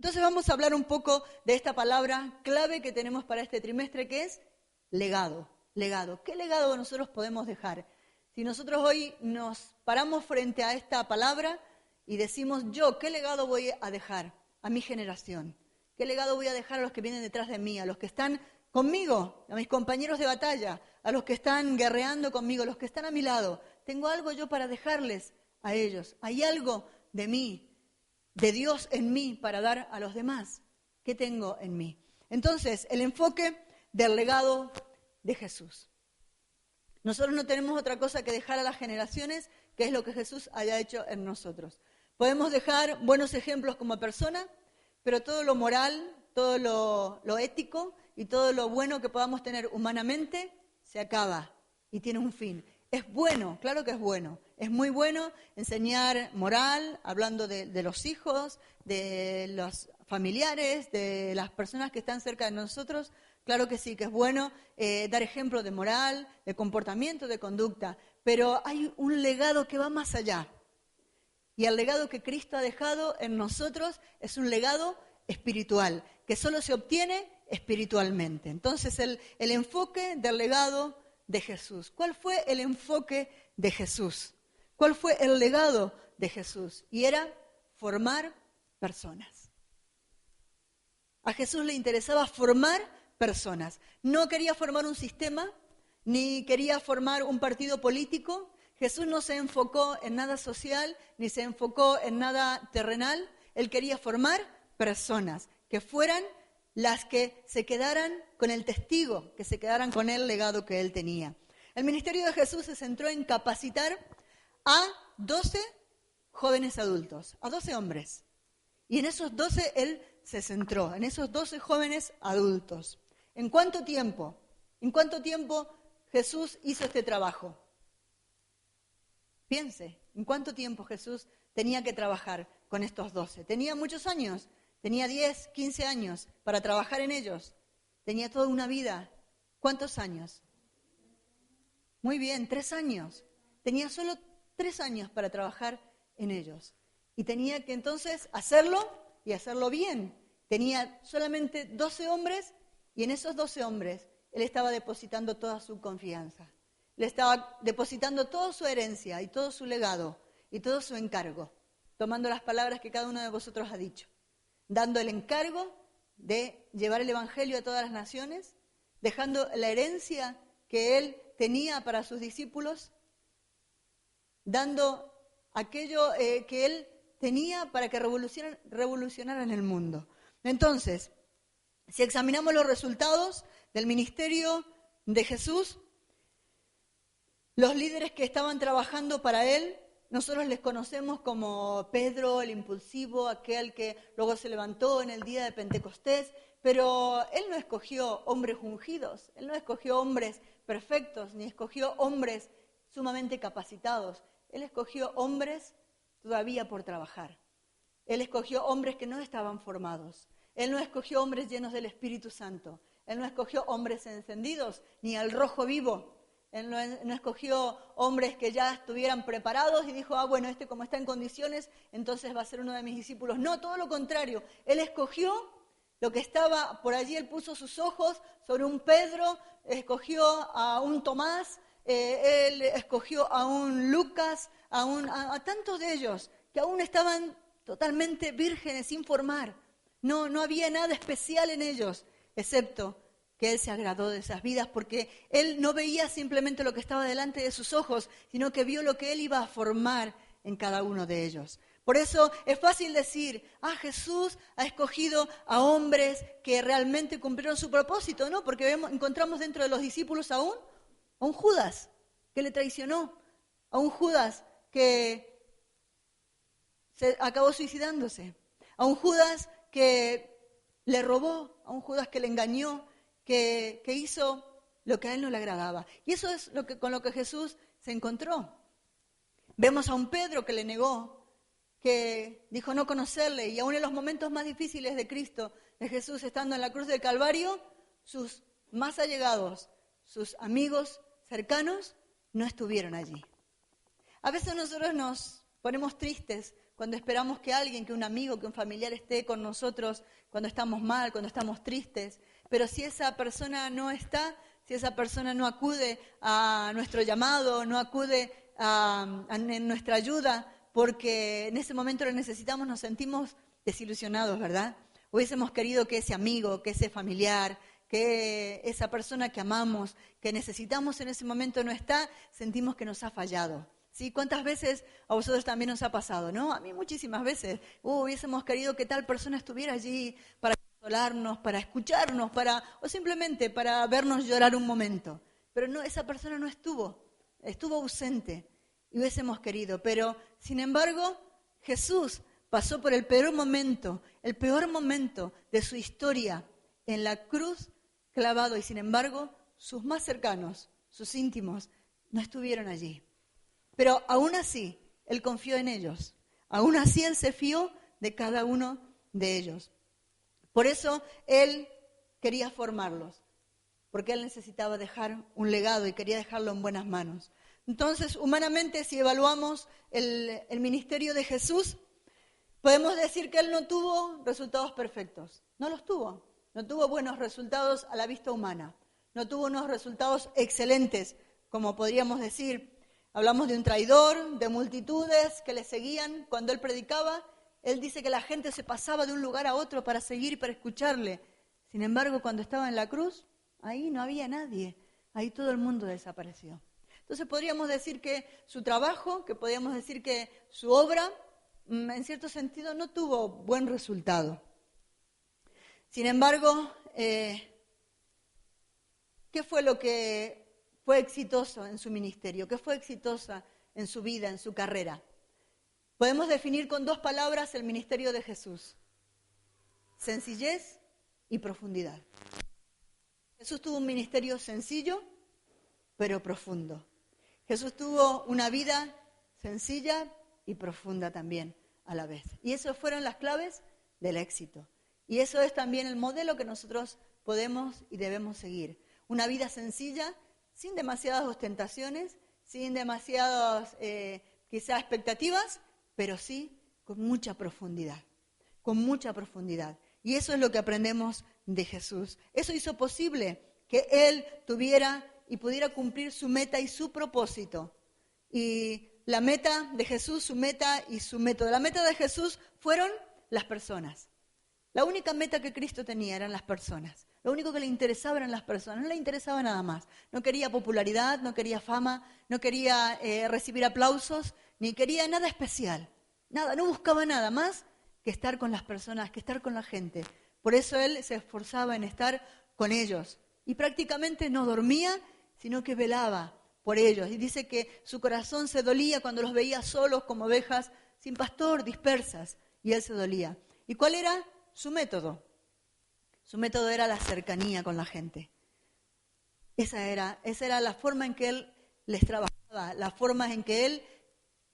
Entonces vamos a hablar un poco de esta palabra clave que tenemos para este trimestre, que es legado. Legado. ¿Qué legado nosotros podemos dejar? Si nosotros hoy nos paramos frente a esta palabra y decimos, yo, ¿qué legado voy a dejar a mi generación? ¿Qué legado voy a dejar a los que vienen detrás de mí, a los que están conmigo, a mis compañeros de batalla, a los que están guerreando conmigo, a los que están a mi lado? ¿Tengo algo yo para dejarles a ellos? ¿Hay algo de mí, de Dios en mí para dar a los demás? ¿Qué tengo en mí? Entonces, el enfoque del legado de Jesús. Nosotros no tenemos otra cosa que dejar a las generaciones, que es lo que Jesús haya hecho en nosotros. Podemos dejar buenos ejemplos como persona, pero todo lo moral, todo lo ético y todo lo bueno que podamos tener humanamente se acaba y tiene un fin. Es bueno, claro que es bueno. Es muy bueno enseñar moral, hablando de los hijos, de los familiares, de las personas que están cerca de nosotros. Claro que sí, que es bueno dar ejemplo de moral, de comportamiento, de conducta. Pero hay un legado que va más allá. Y el legado que Cristo ha dejado en nosotros es un legado espiritual, que solo se obtiene espiritualmente. Entonces, el enfoque del legado de Jesús. ¿Cuál fue el enfoque de Jesús? ¿Cuál fue el legado de Jesús? Y era formar personas. A Jesús le interesaba formar personas. No quería formar un sistema, ni quería formar un partido político. Jesús no se enfocó en nada social, ni se enfocó en nada terrenal. Él quería formar personas que fueran las que se quedaran con el testigo, que se quedaran con el legado que él tenía. El ministerio de Jesús se centró en capacitar a 12 jóvenes adultos, a 12 hombres. Y en esos 12 él se centró, en esos 12 jóvenes adultos. ¿En cuánto tiempo? ¿En cuánto tiempo Jesús hizo este trabajo? Piense, ¿en cuánto tiempo Jesús tenía que trabajar con estos 12? Tenía muchos años, tenía 10, 15 años para trabajar en ellos. Tenía toda una vida. ¿Cuántos años? Muy bien, 3 años. Tenía solo 3 años para trabajar en ellos. Y tenía que entonces hacerlo y hacerlo bien. Tenía solamente 12 hombres y en esos 12 hombres él estaba depositando toda su confianza. Le estaba depositando toda su herencia y todo su legado y todo su encargo, tomando las palabras que cada uno de vosotros ha dicho, dando el encargo de llevar el evangelio a todas las naciones, dejando la herencia que él tenía para sus discípulos, dando aquello que él tenía para que revolucionaran el mundo. Entonces, si examinamos los resultados del ministerio de Jesús, los líderes que estaban trabajando para él, nosotros les conocemos como Pedro, el impulsivo, aquel que luego se levantó en el día de Pentecostés, pero él no escogió hombres ungidos, él no escogió hombres perfectos, ni escogió hombres sumamente capacitados. Él escogió hombres todavía por trabajar. Él escogió hombres que no estaban formados. Él no escogió hombres llenos del Espíritu Santo. Él no escogió hombres encendidos, ni al rojo vivo. Él no escogió hombres que ya estuvieran preparados y dijo, bueno, este como está en condiciones, entonces va a ser uno de mis discípulos. No, todo lo contrario. Él escogió lo que estaba por allí. Él puso sus ojos sobre un Pedro, escogió a un Tomás, él escogió a un Lucas, a tantos de ellos que aún estaban totalmente vírgenes, sin formar. No había nada especial en ellos, excepto que él se agradó de esas vidas, porque él no veía simplemente lo que estaba delante de sus ojos, sino que vio lo que él iba a formar en cada uno de ellos. Por eso es fácil decir, Jesús ha escogido a hombres que realmente cumplieron su propósito, ¿no? Porque encontramos dentro de los discípulos a un Judas que le traicionó, a un Judas que se acabó suicidándose, a un Judas que le robó, a un Judas que le engañó, que hizo lo que a él no le agradaba. Y eso es con lo que Jesús se encontró. Vemos a un Pedro que le negó, que dijo no conocerle, y aún en los momentos más difíciles de Cristo, de Jesús estando en la cruz del Calvario, sus más allegados, sus amigos cercanos, no estuvieron allí. A veces nosotros nos ponemos tristes cuando esperamos que alguien, que un amigo, que un familiar esté con nosotros cuando estamos mal, cuando estamos tristes. Pero si esa persona no está, si esa persona no acude a nuestro llamado, no acude a nuestra ayuda, porque en ese momento lo necesitamos, nos sentimos desilusionados, ¿verdad? Hubiésemos querido que ese amigo, que ese familiar, que esa persona que amamos, que necesitamos en ese momento no está, sentimos que nos ha fallado. ¿Sí? ¿Cuántas veces a vosotros también nos ha pasado, no? A mí muchísimas veces. Hubiésemos querido que tal persona estuviera allí para consolarnos, para escucharnos, o simplemente para vernos llorar un momento. Pero no, esa persona no estuvo ausente y hubiésemos querido. Pero, sin embargo, Jesús pasó por el peor momento de su historia en la cruz clavado y, sin embargo, sus más cercanos, sus íntimos, no estuvieron allí. Pero aún así, Él confió en ellos. Aún así, Él se fió de cada uno de ellos. Por eso, Él quería formarlos, porque Él necesitaba dejar un legado y quería dejarlo en buenas manos. Entonces, humanamente, si evaluamos el ministerio de Jesús, podemos decir que Él no tuvo resultados perfectos. No los tuvo. No tuvo buenos resultados a la vista humana. No tuvo unos resultados excelentes, como podríamos decir. Hablamos de un traidor, de multitudes que le seguían cuando Él predicaba. Él dice que la gente se pasaba de un lugar a otro para seguir y para escucharle. Sin embargo, cuando estaba en la cruz, ahí no había nadie. Ahí todo el mundo desapareció. Entonces podríamos decir que su trabajo, que podríamos decir que su obra, en cierto sentido, no tuvo buen resultado. Sin embargo, ¿qué fue lo que fue exitoso en su ministerio? ¿Qué fue exitosa en su vida, en su carrera? Podemos definir con 2 palabras el ministerio de Jesús: sencillez y profundidad. Jesús tuvo un ministerio sencillo, pero profundo. Jesús tuvo una vida sencilla y profunda también a la vez. Y esas fueron las claves del éxito. Y eso es también el modelo que nosotros podemos y debemos seguir. Una vida sencilla, sin demasiadas ostentaciones, sin demasiadas quizás expectativas, pero sí con mucha profundidad, con mucha profundidad. Y eso es lo que aprendemos de Jesús. Eso hizo posible que Él tuviera y pudiera cumplir su meta y su propósito. Y la meta de Jesús, su meta y su método. La meta de Jesús fueron las personas. La única meta que Cristo tenía eran las personas. Lo único que le interesaba eran las personas, no le interesaba nada más. No quería popularidad, no quería fama, no quería recibir aplausos, ni quería nada especial. Nada, no buscaba nada más que estar con las personas, que estar con la gente. Por eso Él se esforzaba en estar con ellos. Y prácticamente no dormía, sino que velaba por ellos. Y dice que su corazón se dolía cuando los veía solos como ovejas sin pastor, dispersas. Y Él se dolía. ¿Y cuál era su método? Su método era la cercanía con la gente. Esa era la forma en que Él les trabajaba, la forma en que Él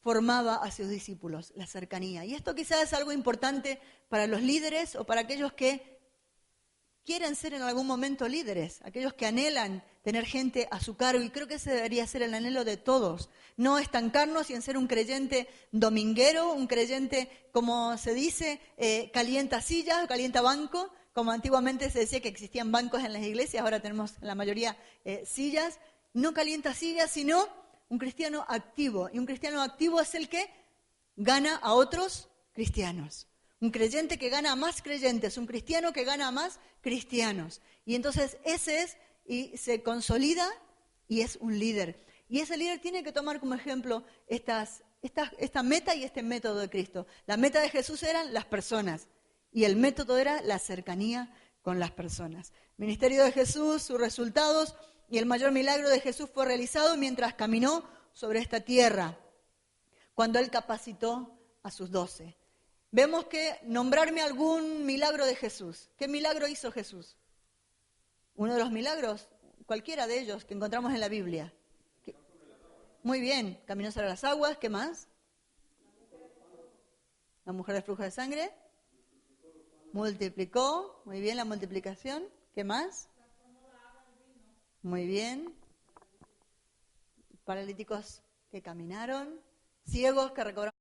formaba a sus discípulos, la cercanía. Y esto quizás es algo importante para los líderes o para aquellos que quieren ser en algún momento líderes, aquellos que anhelan tener gente a su cargo, y creo que ese debería ser el anhelo de todos, no estancarnos y en ser un creyente dominguero, un creyente, como se dice, calienta sillas, calienta banco, como antiguamente se decía que existían bancos en las iglesias, ahora tenemos en la mayoría sillas, no calienta sillas, sino un cristiano activo, y un cristiano activo es el que gana a otros cristianos. Un creyente que gana a más creyentes, un cristiano que gana a más cristianos. Y entonces ese es, y se consolida y es un líder. Y ese líder tiene que tomar como ejemplo esta meta y este método de Cristo. La meta de Jesús eran las personas y el método era la cercanía con las personas. El ministerio de Jesús, sus resultados y el mayor milagro de Jesús fue realizado mientras caminó sobre esta tierra, cuando Él capacitó a sus 12. Vemos que nombrarme algún milagro de Jesús. ¿Qué milagro hizo Jesús? Uno de los milagros, cualquiera de ellos que encontramos en la Biblia. Muy bien, caminó sobre las aguas. ¿Qué más? La mujer del flujo de sangre. Multiplicó. Muy bien, la multiplicación. ¿Qué más? Muy bien. Paralíticos que caminaron. Ciegos que recobraron